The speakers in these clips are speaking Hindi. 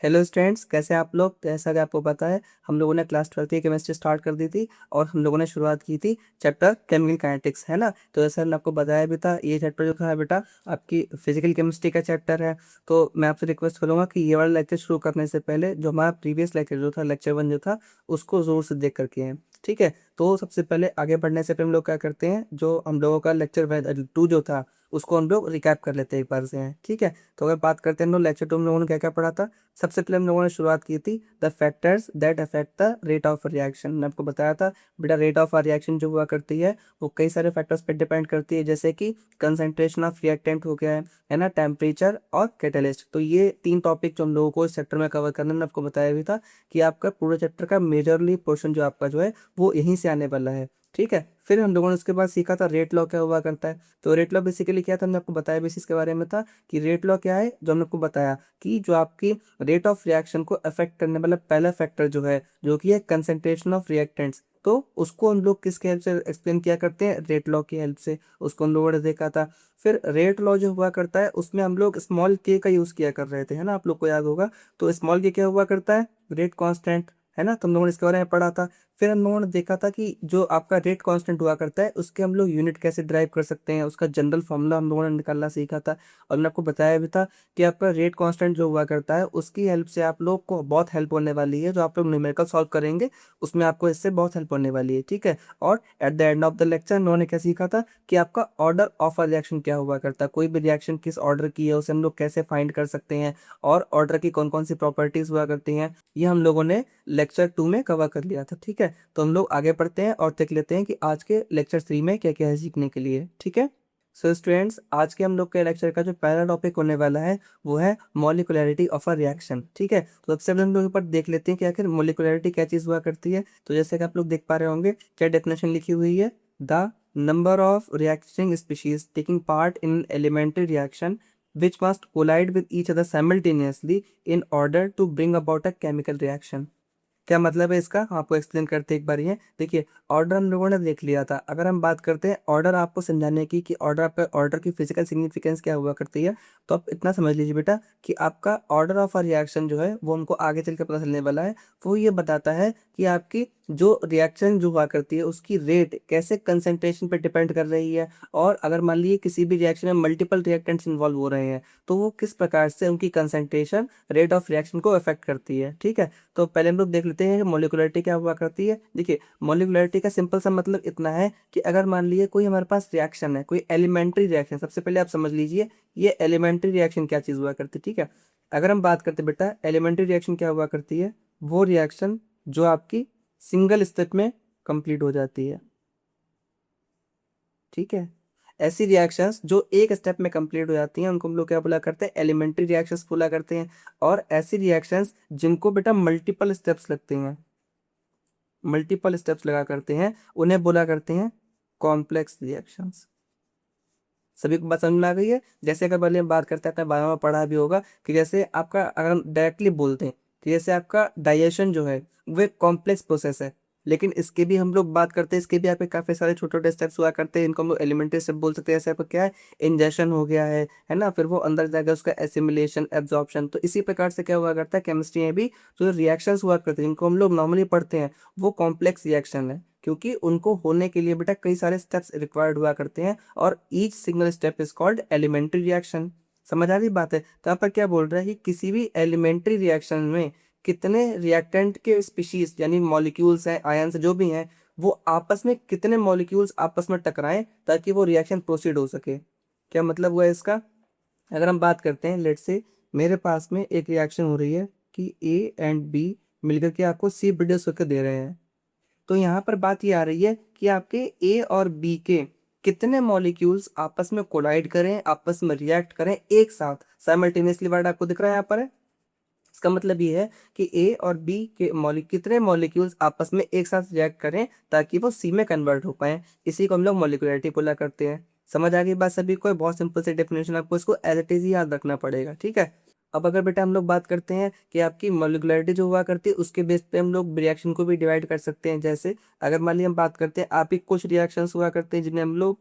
हेलो स्टूडेंट्स, कैसे हैं आप लोग। तो जैसा कि आपको पता है, हम लोगों ने क्लास 12 की केमिस्ट्री स्टार्ट कर दी थी और हम लोगों ने शुरुआत की थी चैप्टर केमिकल काइनेटिक्स, है ना। तो जैसा मैंने आपको बताया भी था, ये चैप्टर जो था बेटा आपकी फिजिकल केमिस्ट्री का चैप्टर है। तो मैं आपसे रिक्वेस्ट करूंगा कि ये वाला लेक्चर शुरू करने से पहले जो हमारा प्रीवियस लेक्चर जो था, लेक्चर 1 जो था, उसको जोर से देख करके हैं। ठीक है। तो सबसे पहले आगे बढ़ने से पहले हम लोग क्या करते हैं, जो हम लोगों का लेक्चर 2 जो था उसको हम लोग रिकैप कर लेते हैं एक बार से हैं। ठीक है। तो अगर बात करते हैं हम लोग लेक्चर 2 हम लोगों ने क्या क्या पढ़ा था। सबसे पहले हम लोगों ने शुरुआत की थी the factors that affect the rate of reaction. मैंने आपको बताया था बेटा, रेट ऑफ रिएक्शन जो हुआ करती है वो कई सारे फैक्टर्स पे डिपेंड करती है, जैसे कि कंसंट्रेशन ऑफ रिएक्टेंट हो गया है ना, टेम्परेचर और कैटलिस्ट। तो ये 3 टॉपिक जो हम लोगों को इस चैप्टर में कवर करना, मैंने आपको बताया भी था कि आपका पूरे चैप्टर का मेजरली पोर्शन जो आपका जो है वो यहीं से आने वाला है। ठीक है। फिर हम लोगों ने उसके बाद सीखा था रेट लॉ क्या हुआ करता है। तो रेट लॉ बेसिकली क्या था, हमने आपको बताया बेसिस के बारे में था कि रेट लॉ क्या है। जो हमने आपको बताया कि जो आपकी रेट ऑफ रिएक्शन को अफेक्ट करने वाला पहला फैक्टर जो है, जो कि है कंसंट्रेशन ऑफ रिएक्टेंट्स, तो उसको हम लोग किसके हेल्प से एक्सप्लेन किया करते हैं, रेट लॉ की हेल्प से। उसको हम लोगों ने देखा था। फिर रेट लॉ जो हुआ करता है उसमें हम लोग स्मॉल के का यूज किया कर रहे थे, है ना, आप लोग को याद होगा। तो स्मॉल के क्या हुआ करता है, रेट कांस्टेंट, है ना। तो हम लोगों ने इसके बारे में पढ़ा था। फिर हम लोगों ने देखा था कि जो आपका रेट कांस्टेंट हुआ करता है उसके हम लोग यूनिट कैसे ड्राइव कर सकते हैं, उसका जनरल फॉर्मूला हम लोगों ने निकालना सीखा था। और मैंने आपको बताया भी था कि आपका रेट कांस्टेंट जो हुआ करता है उसकी हेल्प से आप लोग को बहुत हेल्प होने वाली है। जो आप लोग न्यूमेरिकल सॉल्व करेंगे उसमें आपको इससे बहुत हेल्प होने वाली है। ठीक है। और at the end of the lecture हम लोगों ने क्या सीखा था कि आपका ऑर्डर ऑफ अ रिएक्शन क्या हुआ करता है, कोई भी रिएक्शन किस ऑर्डर की है उसे हम लोग कैसे फाइंड कर सकते हैं, और ऑर्डर की कौन कौन सी प्रॉपर्टीज हुआ करती हैं, ये हम लोगों ने लेक्चर 2 में कवर कर लिया था। ठीक है। तो हम लोग आगे बढ़ते हैं और देख लेते हैं कि आज के लेक्चर 3 में क्या क्या है सीखने के लिए। ठीक है। सो स्टूडेंट्स, आज के हम लोग के लेक्चर का जो पहला टॉपिक होने वाला है वो है मॉलिक्यूलरिटी ऑफ अ रिएक्शन। ठीक है। तो सबसे पहले हम लोग ऊपर देख लेते हैं कि आखिर मॉलिक्यूलरिटी क्या चीज हुआ करती है। तो जैसे कि आप लोग देख पा रहे होंगे, क्या डेफिनेशन लिखी हुई है, the number of reacting species taking part in elementary reaction which must collide with each other simultaneously in order to bring about a chemical reaction। क्या मतलब है इसका, हम आपको एक्सप्लेन करते हैं एक बार। ये देखिए, ऑर्डर हम लोगों ने देख लिया था। अगर हम बात करते हैं ऑर्डर आपको समझाने की कि ऑर्डर, आपका ऑर्डर की फिजिकल सिग्निफिकेंस क्या हुआ करती है, तो आप इतना समझ लीजिए बेटा कि आपका ऑर्डर ऑफ अ रिएक्शन जो है वो हमको आगे चल के पता चलने वाला है। वो ये बताता है कि आपकी जो रिएक्शन जो हुआ करती है उसकी रेट कैसे कंसंट्रेशन पे डिपेंड कर रही है, और अगर मान लीजिए किसी भी रिएक्शन में मल्टीपल रिएक्टेंट्स इन्वॉल्व हो रहे हैं तो वो किस प्रकार से उनकी कंसंट्रेशन रेट ऑफ रिएक्शन को अफेक्ट करती है। ठीक है। तो पहले हम लोग देख लेते हैं कि मॉलिक्यूलरिटी क्या हुआ करती है। देखिए, मॉलिक्यूलरिटी का सिंपल सा मतलब इतना है कि अगर मान लीजिए कोई हमारे पास रिएक्शन है, कोई एलिमेंट्री रिएक्शन, सबसे पहले आप समझ लीजिए ये एलिमेंट्री रिएक्शन क्या चीज़ हुआ करती है। ठीक है। अगर हम बात करते हैं बेटा एलिमेंट्री रिएक्शन क्या हुआ करती है, वो रिएक्शन जो आपकी सिंगल स्टेप में कंप्लीट हो जाती है। ठीक है। ऐसी रिएक्शंस जो एक स्टेप में कंप्लीट हो जाती हैं उनको हम लोग क्या बोला करते हैं, एलिमेंट्री रिएक्शंस बोला करते हैं। और ऐसी रिएक्शंस जिनको बेटा मल्टीपल स्टेप्स लगते हैं, मल्टीपल स्टेप्स लगा करते हैं, उन्हें बोला करते हैं कॉम्प्लेक्स रिएक्शंस। सभी को बात समझ में आ गई है। जैसे अगर पहले हम बात करते हैं, आपने बारे में पढ़ा भी होगा कि जैसे आपका, अगर हम डायरेक्टली बोलते हैं कि जैसे आपका डाइजेशन जो है वो एक कॉम्प्लेक्स प्रोसेस है, लेकिन इसके भी हम लोग बात करते हैं, इसके भी आपके काफी सारे छोटे छोटे स्टेप्स हुआ करते हैं, इनको हम लोग एलिमेंट्री स्टेप बोल सकते हैं। जैसे आपका क्या है, इंजेक्शन हो गया है ना, फिर वो अंदर जाएगा उसका एसिमिलेशन, एब्जॉर्प्शन। तो इसी प्रकार से क्या हुआ करता है केमिस्ट्री में भी, जो रिएक्शंस हुआ करते हैं जिनको हम लोग नॉर्मली पढ़ते हैं वो कॉम्प्लेक्स रिएक्शन है, क्योंकि उनको होने के लिए बेटा कई सारे स्टेप्स रिक्वायर्ड हुआ करते हैं, और each single step is called elementary reaction. समझ आ रही बात है। तो यहाँ पर क्या बोल रहा है कि किसी भी एलिमेंट्री रिएक्शन में कितने रिएक्टेंट के स्पीशीज यानी मॉलिक्यूल्स हैं, आयंस जो भी हैं, वो आपस में कितने मॉलिक्यूल्स आपस में टकराएं ताकि वो रिएक्शन प्रोसीड हो सके। क्या मतलब हुआ इसका। अगर हम बात करते हैं, लेट से मेरे पास में एक रिएक्शन हो रही है कि ए एंड बी मिलकर के आपको सी प्रोड्यूस होकर दे रहे हैं। तो यहाँ पर बात ये आ रही है कि आपके ए और बी के कितने मॉलिक्यूल्स आपस में कोलाइड करें, आपस में रिएक्ट करें एक साथ साइमल्टेनियसली। वर्ड आपको दिख रहा है यहाँ पर है। इसका मतलब ये है कि ए और बी के कितने मॉलिक्यूल्स आपस में एक साथ रिएक्ट करें ताकि वो सी में कन्वर्ट हो पाए, इसी को हम लोग मॉलिक्यूलरिटी बोला करते हैं। समझ आ गई बात सभी को। बहुत सिंपल सी डेफिनेशन, आपको इसको एज इट इज ही याद रखना पड़ेगा। ठीक है। अब अगर बेटा हम लोग बात करते हैं कि आपकी मॉलिक्यूलरिटी जो हुआ करती है उसके बेस पे हम लोग रिएक्शन को भी डिवाइड कर सकते हैं। जैसे अगर मान ली हम बात करते हैं, आपकी कुछ रिएक्शंस हुआ करते हैं जिन्हें हम लोग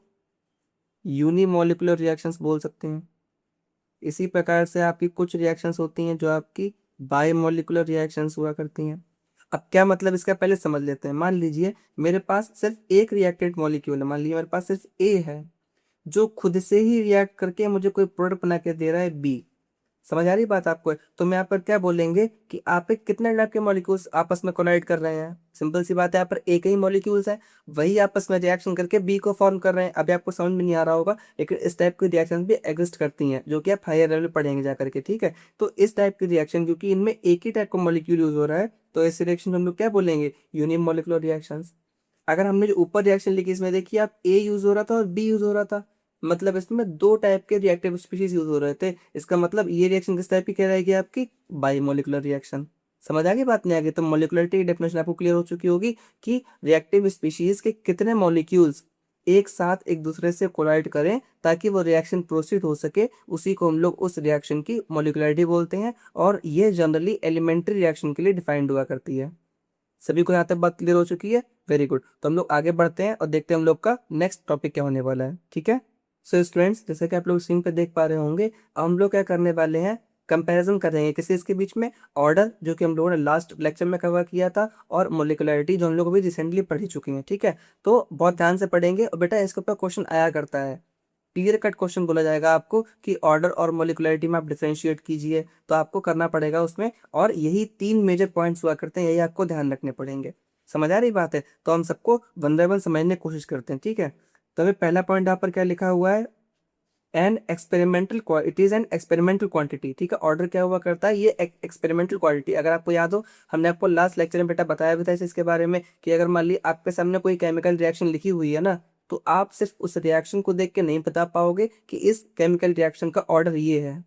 यूनिमोलिकुलर रिएक्शंस बोल सकते हैं। इसी प्रकार से आपकी कुछ रिएक्शंस होती हैं जो आपकी बायोमोलिकुलर रिएक्शंस हुआ करती हैं। अब क्या मतलब इसका पहले समझ लेते हैं। मान लीजिए मेरे पास सिर्फ एक रिएक्टेंट मॉलिक्यूल है, मान लीजिए मेरे पास सिर्फ ए है, जो खुद से ही रिएक्ट करके मुझे कोई प्रोडक्ट बना के दे रहा है बी। समझ आ रही बात आपको? तो मैं यहाँ पर क्या बोलेंगे कि आप एक कितने टाइप के मॉलिक्यूल्स आपस में कोलाइड कर रहे हैं। सिंपल सी बात है, यहाँ पर एक ही मॉलिक्यूल्स है, वही आपस में रिएक्शन करके बी को फॉर्म कर रहे हैं। अभी आपको समझ में नहीं आ रहा होगा, लेकिन इस टाइप की रिएक्शन भी एग्जिस्ट करती हैं, जो कि आप हायर लेवल पढ़ेंगे जा करके, ठीक है। तो इस टाइप की रिएक्शन, क्योंकि इनमें एक ही टाइप का मॉलिक्यूल यूज हो रहा है, तो इस रिएक्शन हम लोग क्या बोलेंगे, यूनिमोलिकुलर रिएक्शंस। अगर हमने जो ऊपर रिएक्शन लिखी इसमें देखिए, आप ए यूज हो रहा था और बी यूज हो रहा था, मतलब इसमें दो टाइप के रिएक्टिव स्पीशीज यूज हो रहे थे। इसका मतलब ये रिएक्शन किस टाइप की कहलाएगी, आपकी बाईमोलिकुलर रिएक्शन। समझ आ गई बात? नहीं आ गई तो मोलिकुलरिटी की डेफिनेशन आपको क्लियर हो चुकी होगी कि रिएक्टिव स्पीशीज के कितने मॉलिक्यूल्स एक साथ एक दूसरे से कोलाइड करें ताकि वो रिएक्शन प्रोसीड हो सके, उसी को हम लोग उस रिएक्शन की मोलिकुलरिटी बोलते हैं। और ये जनरली एलिमेंट्री रिएक्शन के लिए डिफाइंड हुआ करती है। सभी को यहाँ तक बात क्लियर हो चुकी है? Very good. तो हम लोग आगे बढ़ते हैं और देखते हैं हम लोग का नेक्स्ट टॉपिक क्या होने वाला है, ठीक है। सो स्टूडेंट्स, जैसे कि आप लोग स्क्रीन पे देख पा रहे होंगे, अब हम लोग क्या करने वाले हैं, कंपैरिजन करेंगे किसी इसके बीच में, ऑर्डर जो कि हम लोगों ने लास्ट लेक्चर में कवर किया था, और मोलिकुलरिटी जो हम लोग अभी रिसेंटली पढ़ी चुकी हैं, ठीक है। तो बहुत ध्यान से पढ़ेंगे, और बेटा इसके ऊपर क्वेश्चन आया करता है, क्लियर कट क्वेश्चन बोला जाएगा आपको कि ऑर्डर और मोलिकुलरिटी में आप डिफरेंशिएट कीजिए, तो आपको करना पड़ेगा उसमें, और यही तीन मेजर पॉइंट्स हुआ करते हैं, यही आपको ध्यान रखने पड़ेंगे। समझ आ रही बात है? तो हम सबको वन बाय वन समझने की कोशिश करते हैं, ठीक है। तो अभी पहला पॉइंट यहाँ पर क्या लिखा हुआ है, an experimental, it is an experimental quantity, ठीक है। ऑर्डर क्या हुआ करता है, ये एक्सपेरिमेंटल क्वांटिटी। अगर आपको याद हो, हमने आपको लास्ट लेक्चर में बेटा बताया भी था इसके बारे में, कि अगर मान ली आपके सामने कोई केमिकल रिएक्शन लिखी हुई है ना, तो आप सिर्फ उस रिएक्शन को देख के नहीं बता पाओगे कि इस केमिकल रिएक्शन का ऑर्डर ये है।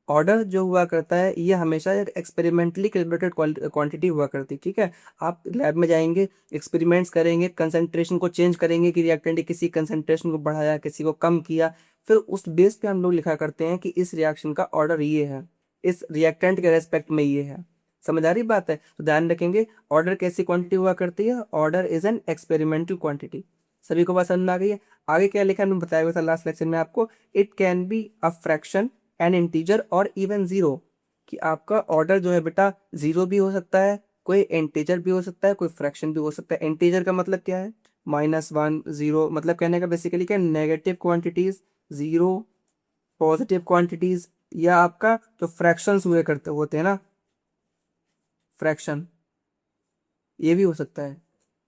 ऑर्डर जो हुआ करता है ये हमेशा एक एक्सपेरिमेंटली कैलकुलेटेड क्वांटिटी हुआ करती है, ठीक है। आप लैब में जाएंगे, एक्सपेरिमेंट्स करेंगे, कंसंट्रेशन को चेंज करेंगे कि रिएक्टेंट ने किसी कंसंट्रेशन को बढ़ाया, किसी को कम किया, फिर उस बेस पे हम लोग लिखा करते हैं कि इस रिएक्शन का ऑर्डर ये है, इस रिएक्टेंट के रेस्पेक्ट में ये है। समझ आ रही बात है? तो ध्यान रखेंगे, ऑर्डर कैसी क्वांटिटी हुआ करती है, order is an experimental quantity. सभी को बात समझ में आ गई है? आगे क्या लिखा है हमने बताया हुआ था लास्ट लेक्चर में आपको, it can be a fraction, N integer और इवन जीरो, कि आपका ऑर्डर जो है बेटा जीरो भी हो सकता है, कोई इंटीजर भी हो सकता है, कोई फ्रैक्शन भी हो सकता है। इंटीजर का मतलब क्या है, -1 0, मतलब कहने का बेसिकली क्या, negative quantities, zero positive quantities, या आपका जो फ्रैक्शंस हुए करते होते हैं ना, फ्रैक्शन, ये भी हो सकता है।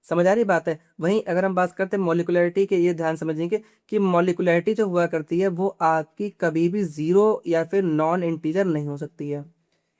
समझ आ रही बात है? वहीं अगर हम बात करते हैं मॉलिकुलरिटी के, ये ध्यान समझेंगे कि मॉलिकुलरिटी जो हुआ करती है वो आपकी कभी भी जीरो या फिर नॉन इंटीजर नहीं हो सकती है।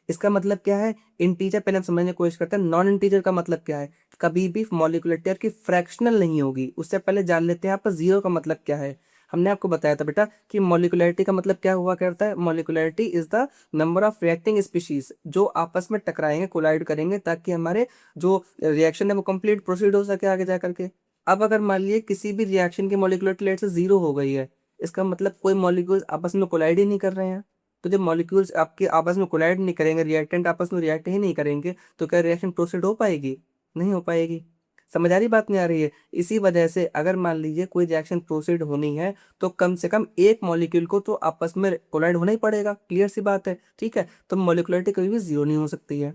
इसका मतलब क्या है, इंटीजर पहले हम समझने की कोशिश करते हैं, नॉन इंटीजर का मतलब क्या है, कभी भी मॉलिकुलरिटी आपकी फ्रैक्शनल नहीं होगी। उससे पहले जान लेते हैं यहाँ पर जीरो का मतलब क्या है। हमने आपको बताया था बेटा कि मॉलिकुलरिटी का मतलब क्या हुआ करता है, molecularity is the number of reacting species जो आपस में टकराएंगे, कोलाइड करेंगे, ताकि हमारे जो रिएक्शन है वो कंप्लीट प्रोसीड हो सके आगे जा करके। अब अगर मान लीजिए किसी भी रिएक्शन की मॉलिकुलरिटी लेट से जीरो हो गई है, इसका मतलब कोई मॉलिक्यूल्स आपस में कोलाइड ही नहीं कर रहे हैं। तो जब मॉलिक्यूल्स आपके आपस में कोलाइड नहीं करेंगे, रिएक्टेंट आपस में रिएक्ट ही नहीं करेंगे, तो क्या रिएक्शन प्रोसीड हो पाएगी? नहीं हो पाएगी। समझ आ रही बात? नहीं आ रही है? इसी वजह से अगर मान लीजिए कोई रिएक्शन प्रोसीड होनी है, तो कम से कम एक मॉलिक्यूल को तो आपस में कोलाइड होना ही पड़ेगा, क्लियर सी बात है, ठीक है। तो मॉलिकुलरिटी कभी भी जीरो नहीं हो सकती है।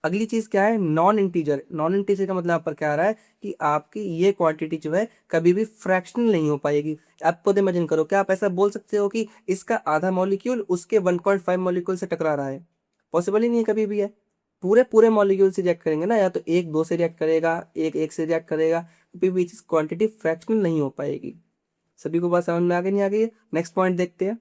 अगली चीज क्या है, नॉन इंटीजर। नॉन इंटीजर का मतलब यहाँ पर क्या आ रहा है कि आपकी ये क्वांटिटी जो है कभी भी फ्रैक्शनल नहीं हो पाएगी। आप खुद इमेजिन करो, क्या आप ऐसा बोल सकते हो कि इसका आधा मॉलिक्यूल उसके 1.5 मॉलिक्यूल से टकरा रहा है? पॉसिबल ही नहीं है कभी भी है। पूरे पूरे मॉलिक्यूल से रिएक्ट करेंगे ना, या तो एक दो से रिएक्ट करेगा, एक एक से रिएक्ट करेगा, कभी भी चीज क्वांटिटी फ्रैक्शनल नहीं हो पाएगी। सभी को बात समझ में आ गई? नहीं आ गई है? नेक्स्ट पॉइंट देखते हैं।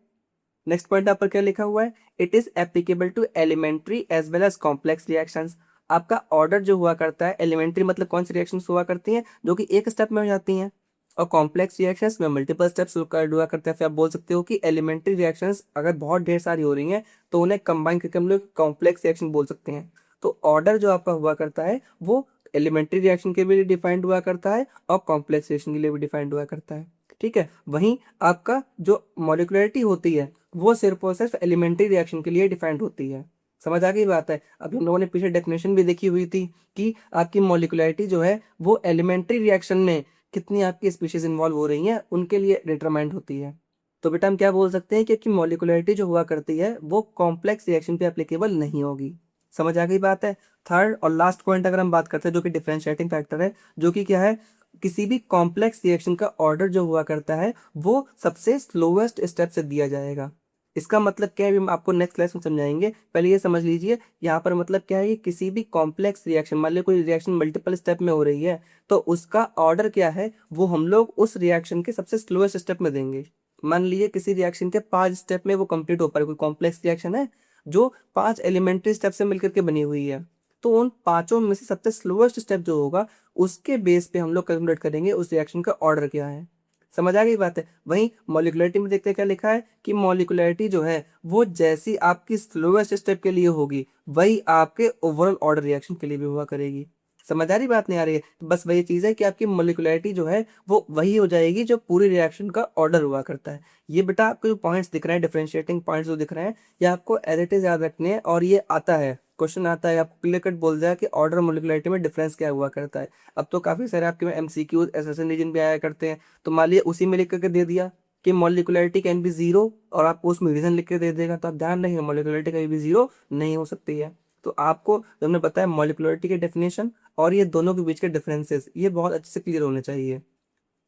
नेक्स्ट पॉइंट यहाँ पर क्या लिखा हुआ है, it is applicable to elementary as well as complex reactions. आपका ऑर्डर जो हुआ करता है, एलिमेंट्री मतलब कौन सी रिएक्शंस हुआ करती हैं जो कि एक स्टेप में हो जाती हैं, और कॉम्प्लेक्स रिएक्शंस में मल्टीपल स्टेप्स हुआ करते हैं। फिर आप बोल सकते हो कि एलिमेंट्री रिएक्शंस अगर बहुत ढेर सारी हो रही हैं तो उन्हें कंबाइन करके हम लोग कॉम्प्लेक्स रिएक्शन बोल सकते हैं। तो ऑर्डर जो आपका हुआ करता है वो एलिमेंट्री रिएक्शन के लिए डिफाइंड हुआ करता है और कॉम्प्लेक्स रिएक्शन के लिए भी डिफाइंड हुआ करता है, ठीक है। वहीं आपका जो मॉलिकुलरिटी होती है वो सिर्फ और सिर्फ एलिमेंट्री रिएक्शन के लिए डिफाइंड होती है। समझ आ गई बात है? अभी हम लोगों ने पीछे डेफिनेशन भी देखी हुई थी कि आपकी मॉलिकुलरिटी जो है वो एलिमेंट्री रिएक्शन में कितनी आपकी स्पीशीज इन्वॉल्व हो रही हैं उनके लिए डिटरमाइंड होती है। तो बेटा हम क्या बोल सकते हैं कि आपकी मॉलिकुलरिटी जो हुआ करती है वो कॉम्प्लेक्स रिएक्शन पे एप्लीकेबल नहीं होगी। समझ आ गई बात है। थर्ड और लास्ट पॉइंट अगर हम बात करते हैं जो कि डिफरेंशिएटिंग फैक्टर है, जो कि क्या है, किसी भी कॉम्प्लेक्स रिएक्शन का ऑर्डर जो हुआ करता है वो सबसे स्लोएस्ट स्टेप से दिया जाएगा। इसका मतलब क्या है, हम आपको नेक्स्ट क्लास में समझाएंगे, पहले ये समझ लीजिए। यहाँ पर मतलब क्या है कि किसी भी कॉम्प्लेक्स रिएक्शन, मान लो कोई रिएक्शन मल्टीपल स्टेप में हो रही है, तो उसका ऑर्डर क्या है वो हम लोग उस रिएक्शन के सबसे स्लोएस्ट स्टेप में देंगे। मान लीजिए किसी रिएक्शन के 5 स्टेप में वो कंप्लीट हो पा रहा है, कोई कॉम्प्लेक्स रिएक्शन है जो 5 एलिमेंट्री स्टेप से मिलकर के बनी हुई है, तो उन पांचों में से सबसे स्लोएस्ट स्टेप जो होगा उसके बेस पे हम लोग कैलकुलेट करेंगे उस रिएक्शन का ऑर्डर क्या है। समझ आ गई बात है। वहीं मॉलिक्युलरिटी में देखते हैं क्या लिखा है कि मॉलिक्युलरिटी जो है वो जैसी आपकी स्लोएस्ट स्टेप के लिए होगी वही आपके ओवरऑल ऑर्डर रिएक्शन के लिए भी हुआ करेगी। समझ आ रही बात, नहीं आ रही है? तो बस वही चीज है कि आपकी मॉलिक्युलरिटी जो है वो वही हो जाएगी जो पूरी रिएक्शन का ऑर्डर हुआ करता है। ये बेटा आपको जो पॉइंट्स दिख रहे हैं, डिफरेंशिएटिंग पॉइंट्स जो दिख रहे हैं, ये आपको एज इट इज याद रखने हैं। और ये आता है, क्वेश्चन आता है, आपको क्लियर कट बोल दिया कि ऑर्डर मॉलिक्युलरिटी में डिफरेंस क्या हुआ करता है। अब तो काफी सारे आपके एमसीक्यू एसएसएन रीजन भी आया करते हैं, तो मान लिया उसी में लिख करके दे दिया कि मॉलिक्युलरिटी कैन बी जीरो, और आपको उसमें रीजन लिख के दे देगा, तो आप ध्यान रखिए मॉलिक्युलरिटी कभी भी जीरो नहीं हो सकती है। तो आपको जो हमने बताया मॉलिक्युलरिटी के डेफिनेशन और ये दोनों के बीच के डिफरेंसेस, ये बहुत अच्छे से क्लियर होने चाहिए।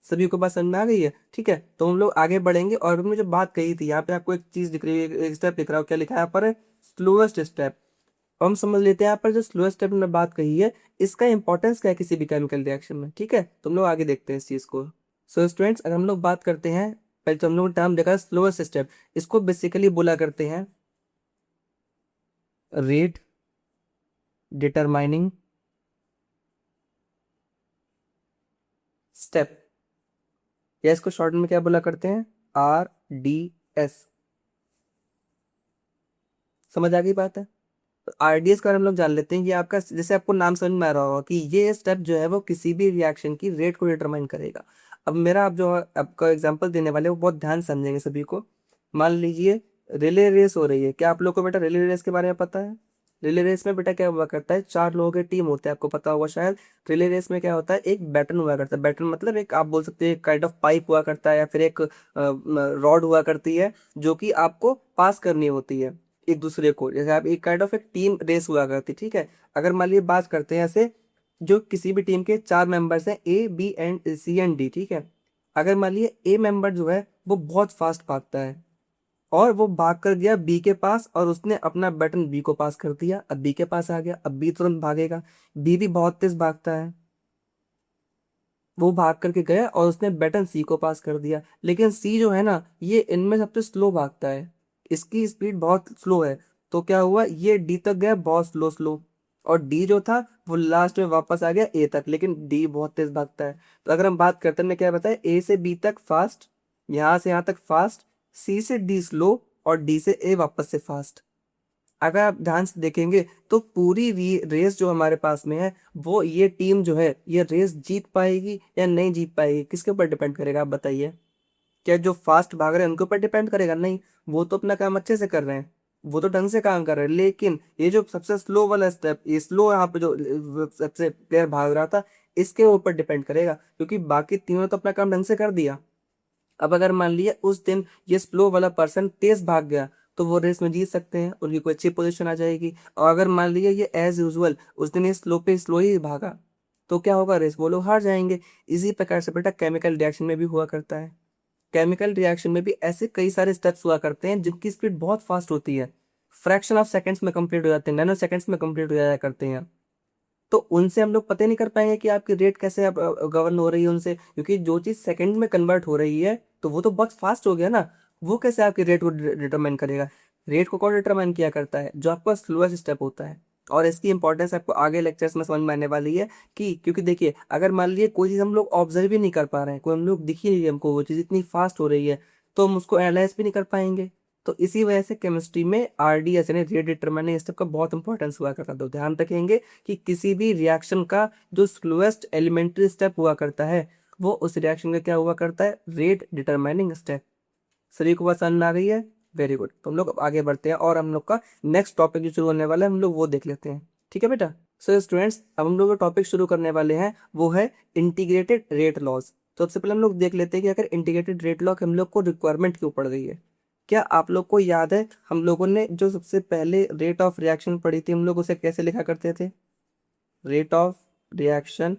सभी को बात समझ में आ गई है? ठीक है, तो हम लोग आगे बढ़ेंगे। और हमने जो बात कही थी, यहाँ पे आपको एक चीज दिख रही है, एक स्टेप दिख रहा है, क्या लिखा है यहाँ पर? Slowest step. हम समझ लेते हैं यहाँ पर जो स्लोएस्ट स्टेप हमने बात कही है इसका इंपॉर्टेंस क्या है किसी भी केमिकल रिएक्शन में। ठीक है, तुम लोग आगे देखते हैं इस चीज को। सो स्टूडेंट्स, अगर हम लोग बात करते हैं, पहले तो हम लोग टर्म देखा स्लोएस्ट स्टेप, इसको बेसिकली बोला करते हैं रेट डिटरमाइनिंग स्टेप, या इसको शॉर्ट में क्या बोला करते हैं? RDS। समझ आ गई बात है? तो RDS का हम लोग जान लेते हैं। ये आपका, जैसे आपको नाम समझ में आ रहा होगा कि ये स्टेप जो है वो किसी भी रिएक्शन की रेट को डिटरमाइन करेगा। अब मेरा आप जो आपका एग्जांपल देने वाले हैं, वो बहुत ध्यान से समझेंगे सभी को। मान लीजिए रिले रेस हो रही है। क्या आप लोग को बेटा रिले रेस के बारे में पता है? रिले रेस में बेटा क्या हुआ करता है, 4 लोगों की टीम होते हैं, आपको पता होगा शायद। रिले रेस में क्या होता है, एक बैटन हुआ करता है। बैटन मतलब एक, आप बोल सकते हैं एक काइंड ऑफ पाइप हुआ करता है, या फिर एक रॉड हुआ करती है जो कि आपको पास करनी होती है एक दूसरे को। जैसे आप एक काइंड ऑफ एक टीम रेस हुआ करती, ठीक है। अगर मान लीजिए बात करते हैं ऐसे, जो किसी भी टीम के 4 मेंबर्स हैं, A B and C and D, ठीक है। अगर मान लीजिए ए मेंबर जो है वो बहुत फास्ट भागता है और वो भाग कर गया बी के पास, और उसने अपना बटन बी को पास कर दिया, अब बी के पास आ गया, अब बी तुरंत भागेगा। बी भी बहुत तेज भागता है, वो भाग करके गया और उसने बटन सी को पास कर दिया। लेकिन सी जो है ना, ये इनमें सबसे स्लो भागता है, इसकी स्पीड बहुत स्लो है। तो क्या हुआ, ये डी तक गया बहुत स्लो स्लो, और डी जो था वो लास्ट में वापस आ गया ए तक, लेकिन डी बहुत तेज भागता है। तो अगर हम बात करते हैं, मैं क्या बताया, ए से बी तक फास्ट, यहाँ से यहाँ तक फास्ट, सी से डी स्लो, और डी से ए वापस से फास्ट। अगर आप ध्यान से देखेंगे तो पूरी रेस जो हमारे पास में है, वो ये टीम जो है ये रेस जीत पाएगी या नहीं जीत पाएगी, किसके ऊपर डिपेंड करेगा आप बताइए? क्या जो फास्ट भाग रहे हैं उनके ऊपर डिपेंड करेगा? नहीं, वो तो अपना काम अच्छे से कर रहे हैं, वो तो ढंग से काम कर रहे हैं। लेकिन ये जो सबसे स्लो वाला स्टेप, ये स्लो यहाँ पे जो सबसे प्लेयर भाग रहा था, इसके ऊपर डिपेंड करेगा, क्योंकि बाकी तीनों ने तो अपना काम ढंग से कर दिया। अब अगर मान लिया उस दिन ये स्लो वाला पर्सन तेज भाग गया, तो वो रेस में जीत सकते हैं, उनकी कोई अच्छी पोजीशन आ जाएगी। और अगर मान लिया ये एज यूजुअल उस दिन ये स्लो पे स्लो ही भागा, तो क्या होगा, रेस वो लोग हार जाएंगे। इसी प्रकार से बेटा केमिकल रिएक्शन में भी हुआ करता है। केमिकल रिएक्शन में भी ऐसे कई सारे स्टेप्स हुआ करते हैं जिनकी स्पीड बहुत फास्ट होती है, फ्रैक्शन ऑफ सेकंड्स में कंप्लीट हो जाते हैं, नैनो सेकंड्स में कंप्लीट हो जाया करते हैं। तो उनसे हम लोग पता ही नहीं कर पाएंगे कि आपकी रेट कैसे अब गवर्न हो रही है उनसे, क्योंकि जो चीज सेकंड में कन्वर्ट हो रही है तो वो तो बहुत फास्ट हो गया ना। वो कैसे आपकी रेट को डिटरमाइन करेगा? रेट को कौन डिटरमाइन किया करता है? जो आपका स्लोएस्ट स्टेप होता है। और इसकी इंपॉर्टेंस आपको आगे लेक्चर्स में समझ में आने वाली है कि, क्योंकि देखिए अगर मान लीजिए कोई चीज़ हम लोग ऑब्जर्व ही नहीं कर पा रहे हैं, कोई हम लोग दिख ही नहीं रही हमको वो चीज़ इतनी फास्ट हो रही है, तो हम उसको एनालाइज भी नहीं कर पाएंगे। तो इसी वजह से केमिस्ट्री में RDS यानी रेट डिटरमाइनिंग स्टेप का बहुत इंपॉर्टेंस हुआ करता है। तो ध्यान रखेंगे कि किसी भी रिएक्शन का जो स्लोएस्ट एलिमेंट्री स्टेप हुआ करता है, वो उस रिएक्शन का क्या हुआ करता है, रेट डिटरमाइनिंग स्टेप। सभी को बात समझ में आ गई है? Very good. तो हम लोग अब आगे बढ़ते हैं और हम लोग का नेक्स्ट टॉपिक जो शुरू होने वाला है हम लोग वो देख लेते हैं। ठीक है बेटा? सो स्टूडेंट्स, अब हम लोग जो टॉपिक शुरू करने वाले हैं वो है इंटीग्रेटेड रेट लॉज। तो सबसे पहले हम लोग देख लेते हैं कि अगर इंटीग्रेटेड रेट लॉ हम लोग को रिक्वायरमेंट क्यों पड़ गई है। क्या आप लोग को याद है हम लोगों ने जो सबसे पहले रेट ऑफ रिएक्शन पढ़ी थी, हम लोग उसे कैसे लिखा करते थे? रेट ऑफ रिएक्शन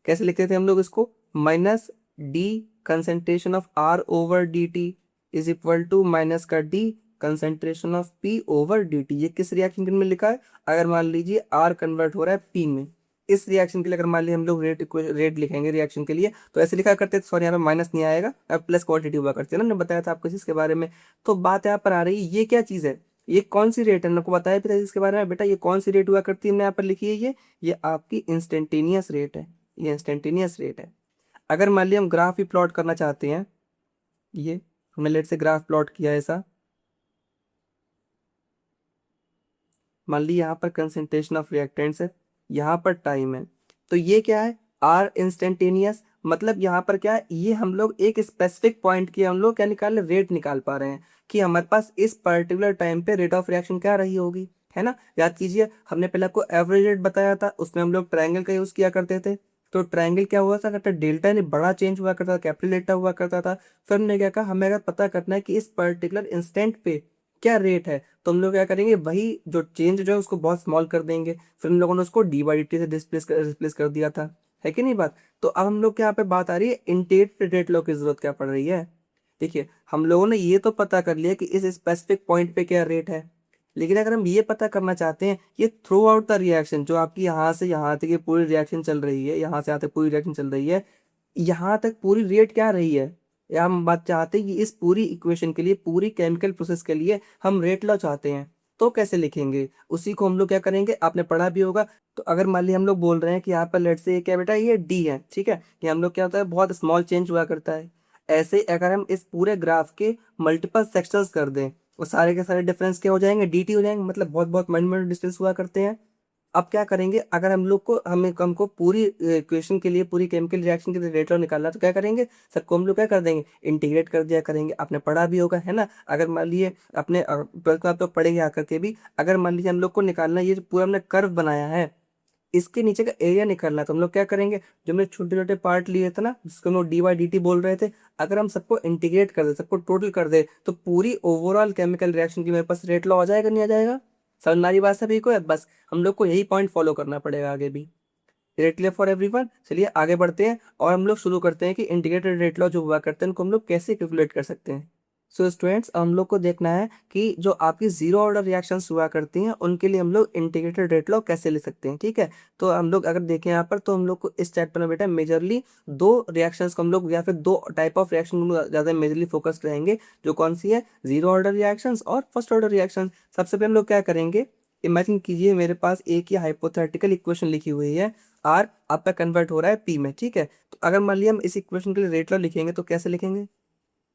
कैसे लिखते थे हम लोग इसको? Minus d concentration of R over d t is equal to minus का d concentration of P over d t. ये किस रिएक्शन में लिखा है? अगर मान लीजिए आर कन्वर्ट हो रहा है पी में, इस रिएक्शन के लिए अगर मान लीजिए हम लोग रेट लिखेंगे रिएक्शन के लिए, तो ऐसे लिखा करते थे। सॉरी, यहाँ पे माइनस नहीं आएगा, अब प्लस क्वांटिटी हुआ करती है ना, मैंने बताया था आपको इसके बारे में। तो बात यहाँ पर आ रही है, ये क्या चीज़ है, ये कौन सी रेट है? मैंने आपको बताया भी था इसके बारे में। बेटा ये कौन सी रेट हुआ करती है, हमने यहाँ पर लिखी है ये आपकी इंस्टेंटेनियस रेट है। ये इंस्टेंटेनियस रेट है। अगर मान लिया हम ग्राफ भी प्लॉट करना चाहते हैं, ये हमने लेट से ग्राफ प्लॉट किया है ऐसा, मान ली यहाँ पर कंसंट्रेशन ऑफ रिएक्टेंट्स है, यहाँ पर टाइम है, तो ये क्या है? R instantaneous. मतलब यहाँ पर क्या है, ये हम लोग एक स्पेसिफिक पॉइंट की हम लोग क्या निकाल रहे, रेट निकाल पा रहे हैं कि हमारे पास इस पर्टिकुलर टाइम पे रेट ऑफ रिएक्शन क्या रही होगी, है ना। याद कीजिए, हमने पहले आपको एवरेज रेट बताया था, उसमें हम लोग ट्रायंगल का यूज किया करते थे। तो ट्रायंगल क्या हुआ था करता, डेल्टा ने बड़ा चेंज हुआ करता था, कैपिटल डेल्टा हुआ करता था। फिर हमने क्या कहा, हमें अगर पता करना है कि इस पर्टिकुलर इंस्टेंट पे क्या रेट है, तो हम लोग क्या करेंगे, वही जो चेंज जो है उसको बहुत स्मॉल कर देंगे। फिर हम लोगों ने उसको डी बाई डी टी से रिप्लेस कर दिया था, है कि नहीं बात। तो अब हम लोग क्या यहाँ पे बात आ रही है, इंटीग्रेटेड रेट लॉ की जरूरत क्या पड़ रही है। देखिए हम लोगों ने ये तो पता कर लिया कि इस स्पेसिफिक पॉइंट पे क्या रेट है, लेकिन अगर हम ये पता करना चाहते हैं ये थ्रू आउट द रिएक्शन, जो आपकी यहाँ से यहाँ तक ये पूरी रिएक्शन चल रही है, यहाँ से यहाँ तक पूरी रिएक्शन चल रही है, यहाँ तक पूरी रेट क्या रही है, या हम बात चाहते हैं कि इस पूरी इक्वेशन के लिए, पूरी केमिकल प्रोसेस के लिए हम रेट लॉ चाहते हैं, तो कैसे लिखेंगे? उसी को हम लोग क्या करेंगे, आपने पढ़ा भी होगा। तो अगर मान लिया हम लोग बोल रहे हैं कि यहाँ पर लेट से ये क्या बेटा, ये डी है, ठीक है, कि हम लोग क्या होता है, बहुत स्मॉल चेंज हुआ करता है। ऐसे अगर हम इस पूरे ग्राफ के मल्टीपल सेक्शंस कर दें, वो सारे के सारे डिफरेंस क्या हो जाएंगे, डी टी हो जाएंगे, मतलब बहुत बहुत माइनर डिस्टेंस हुआ करते हैं। अब क्या करेंगे, अगर हम लोग को हमें हमको पूरी इक्वेशन के लिए, पूरी केमिकल रिएक्शन के लिए रेट लॉ निकालना, तो क्या करेंगे, सबको हम लोग क्या कर देंगे, इंटीग्रेट कर दिया करेंगे। आपने पढ़ा भी होगा, है ना। अगर मान लीजिए अपने ट्वेल्थ में आप लोग पढ़ेंगे आकर के भी, अगर मान लीजिए हम लोग को निकालना, ये जो पूरा हमने कर्व बनाया है, इसके नीचे का एरिया निकालना, तो हम लोग क्या करेंगे, जो हमने छोटे छोटे पार्ट लिए थे ना, जिसको हम लोग डी वाई डी टी बोल रहे थे, अगर हम सबको इंटीग्रेट कर दे, सबको टोटल कर दे, तो पूरी ओवरऑल केमिकल रिएक्शन की मेरे पास रेट लॉ आ जाएगा, नहीं आ जाएगा? समझ में आ रही बात सभी को है? बस हम लोग को यही पॉइंट फॉलो करना पड़ेगा आगे भी। Rate clear for everyone. चलिए आगे बढ़ते हैं और हम लोग शुरू करते हैं कि इंटीग्रेटेड रेट लॉ जो हुआ करते हैं उनको हम लोग कैसे कैलकुलेट कर सकते हैं। सो स्टूडेंट्स, हम लोग को देखना है कि जो आपकी जीरो ऑर्डर रिएक्शंस हुआ करती हैं उनके लिए हम लोग इंटीग्रेटेड रेट लॉ कैसे ले सकते हैं, ठीक है। तो हम लोग अगर देखें यहाँ पर, तो हम लोग को इस चैप्टर में बेटा मेजरली दो रिएक्शंस को हम लोग, या फिर दो टाइप ऑफ रिएक्शन ज़्यादा मेजरली फोकस रहेंगे। जो कौन सी है, जीरो ऑर्डर रिएक्शंस और फर्स्ट ऑर्डर रिएक्शन। सबसे पहले हम लोग क्या करेंगे, इमेजिन कीजिए मेरे पास एक ही हाइपोथेटिकल इक्वेशन लिखी हुई है, आर आपका कन्वर्ट हो रहा है पी में, ठीक है। तो अगर मान लिया हम इस इक्वेशन के लिए रेट लॉ लिखेंगे, तो कैसे लिखेंगे,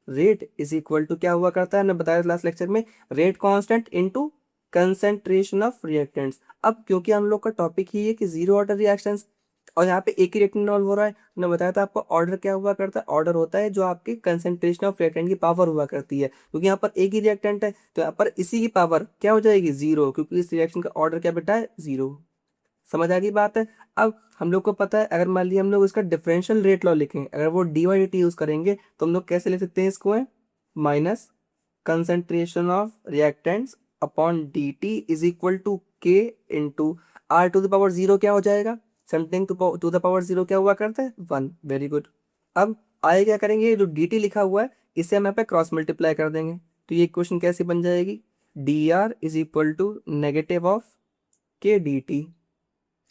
रेट इज इक्वल टू क्या हुआ करता है, हमने बताया लास्ट लेक्चर में, rate constant into concentration of reactants. अब क्योंकि हम लोग का टॉपिक ही है कि जीरो ऑर्डर रिएक्शंस, और यहाँ पे एक ही रिएक्टेंट इन्वॉल्व हो रहा है, मैंने बताया था आपको ऑर्डर क्या हुआ करता है, ऑर्डर होता है जो आपकी कंसेंट्रेशन ऑफ रिएक्टेंट की पावर हुआ करती है। क्योंकि यहाँ पर एक ही रिएक्टेंट है, तो यहाँ पर इसी की पावर क्या हो जाएगी, जीरो, क्योंकि इस रिएक्शन का ऑर्डर क्या बेटा है, जीरो। समझ आ गई बात है। अब हम लोग को पता है, अगर मान लिया हम लोग इसका डिफरेंशियल रेट लॉ लिखें, अगर वो D Y D T use करेंगे, तो हम लोग कैसे लिख सकते हैं इसको, है minus concentration of reactants upon d t is equal to k into R to the power zero, क्या हो जाएगा, something to the power zero क्या हुआ करता है, वन। Very good. अब आगे क्या करेंगे, ये जो डी टी लिखा हुआ है इसे हम यहाँ पे क्रॉस मल्टीप्लाई कर देंगे, तो ये इक्वेशन कैसी बन जाएगी, D R is equal to negative of K D T.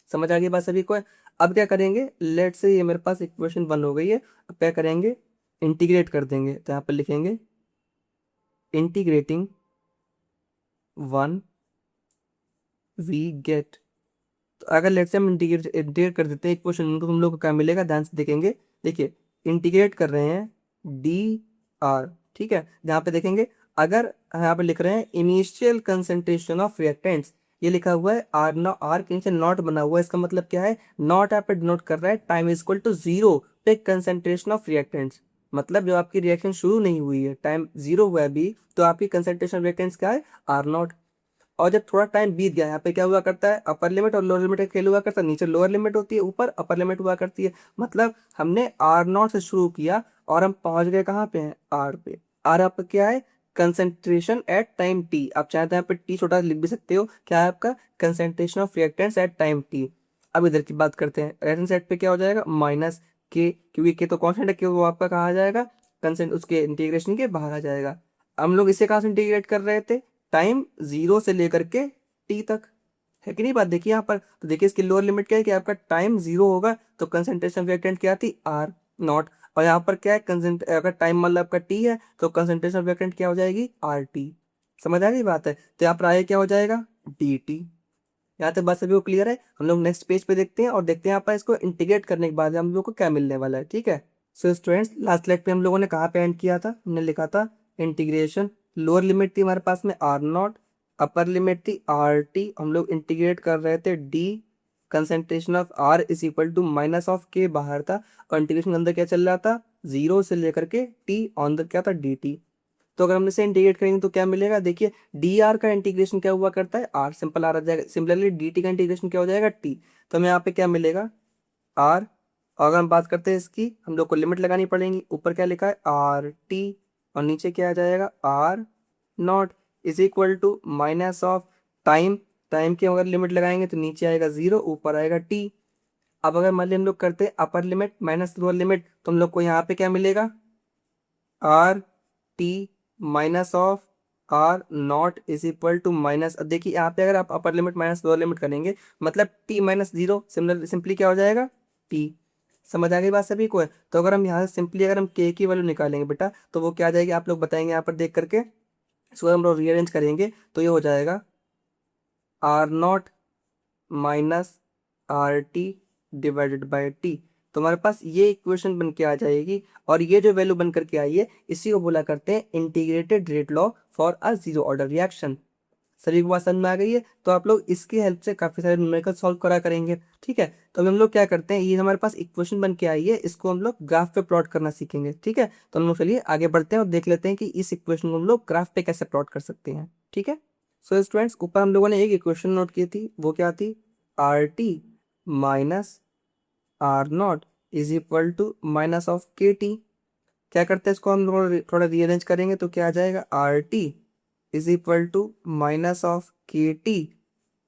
समझ आ गई बात सभी को है। अब क्या करेंगे, लेट से ये मेरे पास इक्वेशन वन हो गई है, अब क्या करेंगे, इंटीग्रेट कर देंगे, तो यहाँ पर लिखेंगे इंटीग्रेटिंग वन वी गेट। तो अगर लेट से हम इंटीग्रेट कर देते हैं इक्वेशन तो हम लोग को क्या मिलेगा, ध्यान से देखेंगे। देखिए इंटीग्रेट कर रहे हैं डी आर, ठीक है, जहाँ पे देखेंगे, अगर यहाँ पे लिख रहे हैं इनिशियल कंसेंट्रेशन ऑफ रिएक्टेंट्स, ये लिखा हुआ है आर, ना आर के नीचे नॉट बना हुआ है, इसका मतलब क्या है, नॉट यहाँ पे डिनोट कर रहा है time is equal to zero पे कंसेंट्रेशन ऑफ रिएक्टेंट्स। मतलब जब आपकी रिएक्शन शुरू नहीं हुई है, टाइम जीरो हुआ है अभी, तो आपकी कंसेंट्रेशन रिएक्टेंट्स क्या है, आर नॉट। और जब थोड़ा टाइम बीत गया, यहाँ पे क्या हुआ करता है, अपर लिमिट और लोअर लिमिट का खेल हुआ करता है, नीचे लोअर लिमिट होती है, ऊपर अपर लिमिट हुआ करती है। मतलब हमने आर नॉट से शुरू किया और हम पहुंच गए कहाँ पे हैं, आर पे। आर आपका क्या है, कंसेंट्रेशन एट टाइम टी। आप चाहे तो यहाँ पे टी छोटा लिख भी सकते हो, क्या है आपका concentration of reactants at time T. अब इधर की बात करते हैं, राइट हैंड साइड पे क्या हो जाएगा माइनस के, क्योंकि के तो कॉन्स्टेंट है, कि वो आपका कहा आ जाएगा कंसेंट उसके इंटीग्रेशन के बाहर आ जाएगा। हम लोग इसे कहाँ से इंटीग्रेट कर रहे थे, टाइम 0 से लेकर के टी तक, है कि नहीं बात। देखिए यहाँ पर, तो देखिए इसकी लोअर लिमिट क्या है कि आपका टाइम 0 होगा तो कंसेंट्रेशन रिएक्टेंट क्या थी आर नॉट, और यहाँ पर क्या है कंसेंट, अगर टाइम मतलब आपका टी है तो कंसेंट्रेशन रिएक्टेंट क्या हो जाएगी आर टी। समझ आ रही बात है। तो यहाँ पर आगे क्या हो जाएगा डी टी। यहाँ तक बात सभी को क्लियर है। हम लोग नेक्स्ट पेज पे देखते हैं और देखते हैं यहाँ पर इसको इंटीग्रेट करने के बाद हम लोग को क्या मिलने वाला है, ठीक है। सो स्टूडेंट्स, लास्ट स्लाइड पे हम लोगों ने कहाँ पे एंड किया था, हमने लिखा था इंटीग्रेशन, लोअर लिमिट थी हमारे पास में आर नॉट, अपर लिमिट थी आर टी, हम लोग इंटीग्रेट कर रहे थे D, concentration of R is equal to minus of K बाहर था, और इंटीग्रेशन अंदर क्या चल रहा था 0 से लेकर के टी ऑन द क्या था डी टी। तो अगर हम इसे इंटीग्रेट करेंगे तो क्या मिलेगा, देखिए डी आर का इंटीग्रेशन क्या हुआ करता है आर, सिंपल आर आ जाएगा, सिमिलरली डी टी का इंटीग्रेशन क्या हो जाएगा टी। तो हमें यहाँ पे क्या मिलेगा आर, और अगर हम बात करते हैं इसकी, हम लोग को लिमिट लगानी पड़ेगी, ऊपर क्या लिखा है आर टी और नीचे क्या आ जाएगा R naught is equal to minus of time, time की अगर लिमिट लगाएंगे तो नीचे आएगा 0, ऊपर आएगा टी। अब अगर मान ली हम लोग करते हैं upper limit minus lower limit, तो हम लोग को यहाँ पे क्या मिलेगा R T minus of R naught is equal to minus, अब देखिए यहाँ पे अगर आप upper limit minus lower limit करेंगे मतलब टी माइनस 0, सिमिलर सिंपली क्या हो जाएगा टी। समझ आ गई बात सभी को है। तो अगर हम यहाँ से सिंपली अगर हम के की वैल्यू निकालेंगे बेटा तो वो क्या आ जाएगी, आप लोग बताएंगे यहाँ पर देख करके, इसको हम लोग रीअरेंज करेंगे तो ये हो जाएगा R naught minus R T divided by T. तो हमारे पास ये इक्वेशन बन के आ जाएगी, और ये जो वैल्यू बन करके आई है इसी को बोला करते हैं integrated rate law for a zero order reaction. सभी को बात समझ में आ गई है। तो आप लोग इसकी हेल्प से काफी सारे न्यूमेरिकल सॉल्व करा करेंगे, ठीक है। तो अभी हम लोग क्या करते हैं, ये हमारे पास इक्वेशन बन के आई है, इसको हम लोग ग्राफ पे प्लॉट करना सीखेंगे, ठीक है। तो हम लोग चलिए आगे बढ़ते हैं और देख लेते हैं कि इस इक्वेशन को हम लोग ग्राफ पे कैसे प्लॉट कर सकते हैं, ठीक है। सो स्टूडेंट्स, ऊपर हम लोगों ने एक इक्वेशन नोट की थी, वो क्या थी R T minus R naught is equal to minus of K T. क्या करते हैं, इसको हम लोग थोड़ा रीअरेंज करेंगे तो क्या आ जाएगा R T is equal to minus of K T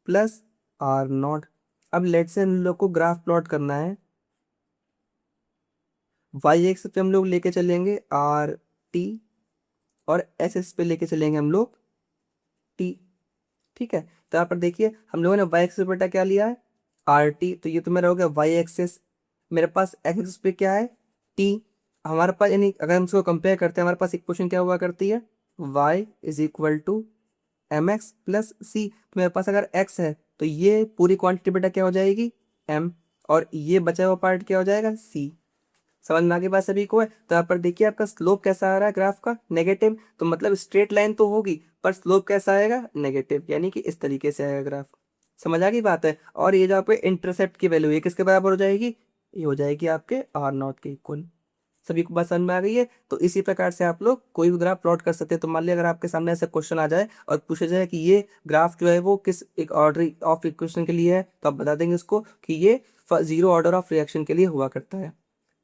plus R naught. अब लेट से हम लोग को ग्राफ प्लॉट करना है, वाई एक्स पे हम लोग लेके चलेंगे आर टी और एस एस पे लेके चलेंगे हम लोग टी, ठीक है। तो यहाँ पर देखिए हम लोगों ने वाई एक्सिस बेटा क्या लिया है आर टी, तो ये तो मेरा हो गया वाई एक्सिस, मेरे पास एक्स एक्सिस पे क्या है टी। हमारे पास यानी अगर हम इसको कंपेयर करते हैं हमारे पास इक्वेशन क्या हुआ करती है y is equal to m x plus c. तो मेरे पास अगर x है तो ये पूरी क्वांटिटी बेटा क्या हो जाएगी m, और ये बचा हुआ पार्ट क्या हो जाएगा c। समझ में आगे बात सभी को है। तो यहाँ पर देखिए आपका स्लोप कैसा आ रहा है ग्राफ का नेगेटिव, तो मतलब स्ट्रेट लाइन तो होगी पर स्लोप कैसा आएगा नेगेटिव, यानी कि इस तरीके से आएगा ग्राफ। समझ आ गई बात है। और ये जो आपके इंटरसेप्ट की वैल्यू है किसके बराबर हो जाएगी, ये हो जाएगी आपके आर नॉट के इक्वल। सभी को बात समझ में आ गई है। तो इसी प्रकार से आप लोग कोई भी ग्राफ प्लॉट कर सकते हैं। तो मान लिया अगर आपके सामने ऐसा क्वेश्चन आ जाए और पूछा जाए कि ये ग्राफ जो है वो किस एक ऑर्डर ऑफ इक्वेशन के लिए है, तो आप बता देंगे उसको कि ये जीरो ऑर्डर ऑफ रिएक्शन के लिए हुआ करता है।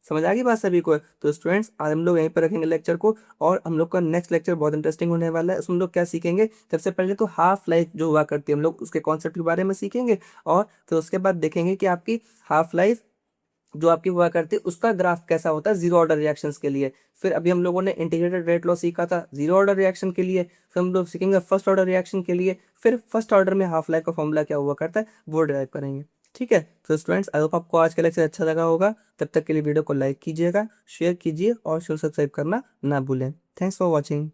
समझ आ गई बात सभी को। तो स्टूडेंट्स आज हम लोग यहीं पर रखेंगे लेक्चर को, और हम लोग का नेक्स्ट लेक्चर बहुत इंटरेस्टिंग होने वाला है। उसमें हम लोग क्या सीखेंगे, सबसे पहले तो हाफ लाइफ जो हुआ करती है हम लोग उसके कॉन्सेप्ट के बारे में सीखेंगे, और फिर उसके बाद देखेंगे कि आपकी हाफ लाइफ जो आपकी हुआ करती है उसका ग्राफ कैसा होता है जीरो ऑर्डर रिएक्शंस के लिए। फिर अभी हम लोगों ने इंटीग्रेटेड रेट लॉ सीखा था जीरो ऑर्डर रिएक्शन के लिए, फिर हम लोग सीखेंगे फर्स्ट ऑर्डर रिएक्शन के लिए, फिर फर्स्ट ऑर्डर में हाफ लाइफ का फॉर्मूला क्या हुआ करता है वो डिराइव करेंगे, ठीक है। तो स्टूडेंट्स आई होप आपको आज का लेक्चर अच्छा लगा होगा। तब तक के लिए वीडियो को लाइक कीजिएगा, शेयर कीजिए और सब्सक्राइब करना ना भूलें। Thanks for watching.